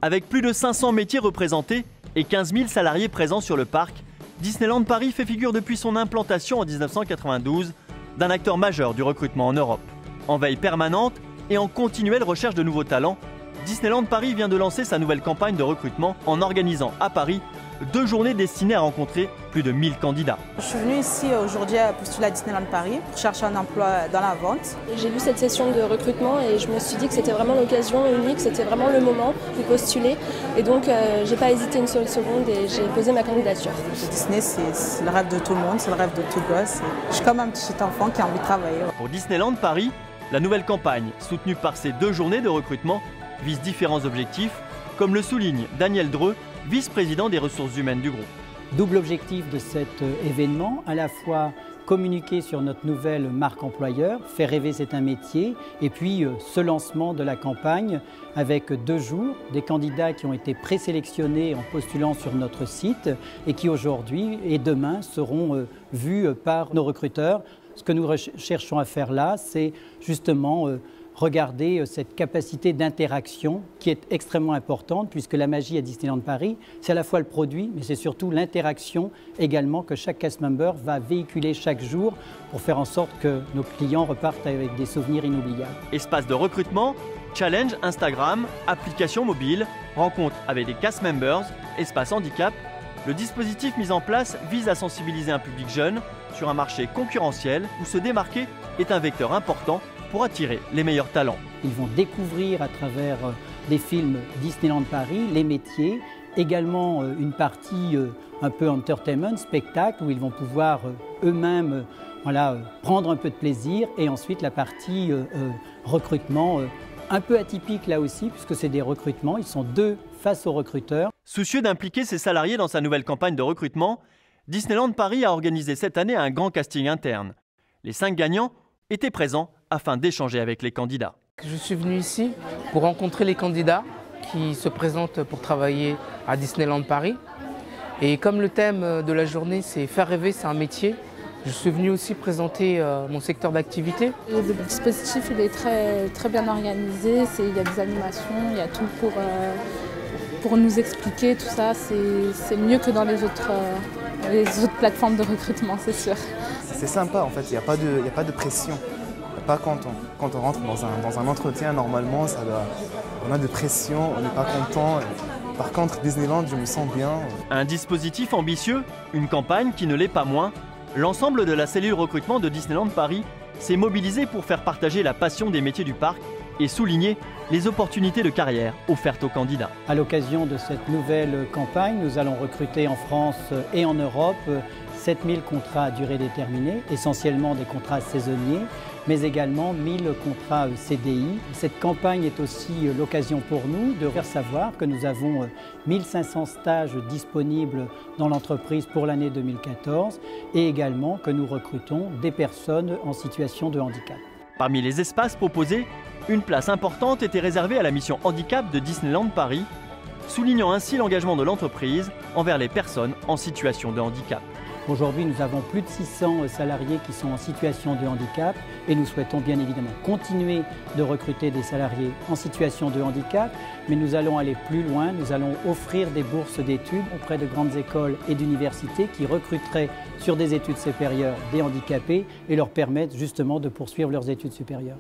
Avec plus de 500 métiers représentés et 15 000 salariés présents sur le parc, Disneyland Paris fait figure depuis son implantation en 1992 d'un acteur majeur du recrutement en Europe. En veille permanente et en continuelle recherche de nouveaux talents, Disneyland Paris vient de lancer sa nouvelle campagne de recrutement en organisant à Paris 2 journées destinées à rencontrer plus de 1000 candidats. Je suis venue ici aujourd'hui à postuler à Disneyland Paris pour chercher un emploi dans la vente. J'ai vu cette session de recrutement et je me suis dit que c'était vraiment l'occasion unique, c'était vraiment le moment de postuler. Et donc j'ai pas hésité une seule seconde et j'ai posé ma candidature. Disney, c'est le rêve de tout le monde, c'est le rêve de tout gosse. Je suis comme un petit enfant qui a envie de travailler. Pour Disneyland Paris, la nouvelle campagne, soutenue par ces 2 journées de recrutement, vise différents objectifs, comme le souligne Daniel Dreux, vice-président des ressources humaines du groupe. Double objectif de cet événement, à la fois communiquer sur notre nouvelle marque employeur, faire rêver c'est un métier, et puis ce lancement de la campagne avec 2 jours, des candidats qui ont été présélectionnés en postulant sur notre site et qui aujourd'hui et demain seront vus par nos recruteurs. Ce que nous cherchons à faire là, c'est justement regarder cette capacité d'interaction qui est extrêmement importante puisque la magie à Disneyland Paris, c'est à la fois le produit, mais c'est surtout l'interaction également que chaque cast member va véhiculer chaque jour pour faire en sorte que nos clients repartent avec des souvenirs inoubliables. Espace de recrutement, challenge Instagram, application mobile, rencontre avec des cast members, espace handicap. Le dispositif mis en place vise à sensibiliser un public jeune sur un marché concurrentiel où se démarquer est un vecteur important pour attirer les meilleurs talents. Ils vont découvrir à travers des films Disneyland Paris les métiers, également une partie un peu entertainment, spectacle, où ils vont pouvoir eux-mêmes prendre un peu de plaisir, et ensuite la partie recrutement, un peu atypique là aussi, puisque c'est des recrutements, ils sont 2 face aux recruteurs. Soucieux d'impliquer ses salariés dans sa nouvelle campagne de recrutement, Disneyland Paris a organisé cette année un grand casting interne. Les 5 gagnants étaient présents afin d'échanger avec les candidats. Je suis venu ici pour rencontrer les candidats qui se présentent pour travailler à Disneyland Paris. Et comme le thème de la journée, c'est faire rêver, c'est un métier, je suis venu aussi présenter mon secteur d'activité. Le dispositif il est très bien organisé, il y a des animations, il y a tout pour nous expliquer tout ça. C'est mieux que dans les autres plateformes de recrutement, c'est sûr. C'est sympa en fait, il n'y a pas de pression. Pas quand on rentre dans un entretien, normalement, on a de pression, on n'est pas content. Par contre, Disneyland, je me sens bien. Un dispositif ambitieux, une campagne qui ne l'est pas moins. L'ensemble de la cellule recrutement de Disneyland Paris s'est mobilisé pour faire partager la passion des métiers du parc et souligner les opportunités de carrière offertes aux candidats. À l'occasion de cette nouvelle campagne, nous allons recruter en France et en Europe 7000 contrats à durée déterminée, essentiellement des contrats saisonniers, mais également 1000 contrats CDI. Cette campagne est aussi l'occasion pour nous de faire savoir que nous avons 1500 stages disponibles dans l'entreprise pour l'année 2014 et également que nous recrutons des personnes en situation de handicap. Parmi les espaces proposés, une place importante était réservée à la mission handicap de Disneyland Paris, soulignant ainsi l'engagement de l'entreprise envers les personnes en situation de handicap. Aujourd'hui, nous avons plus de 600 salariés qui sont en situation de handicap et nous souhaitons bien évidemment continuer de recruter des salariés en situation de handicap, mais nous allons aller plus loin, nous allons offrir des bourses d'études auprès de grandes écoles et d'universités qui recruteraient sur des études supérieures des handicapés et leur permettent justement de poursuivre leurs études supérieures.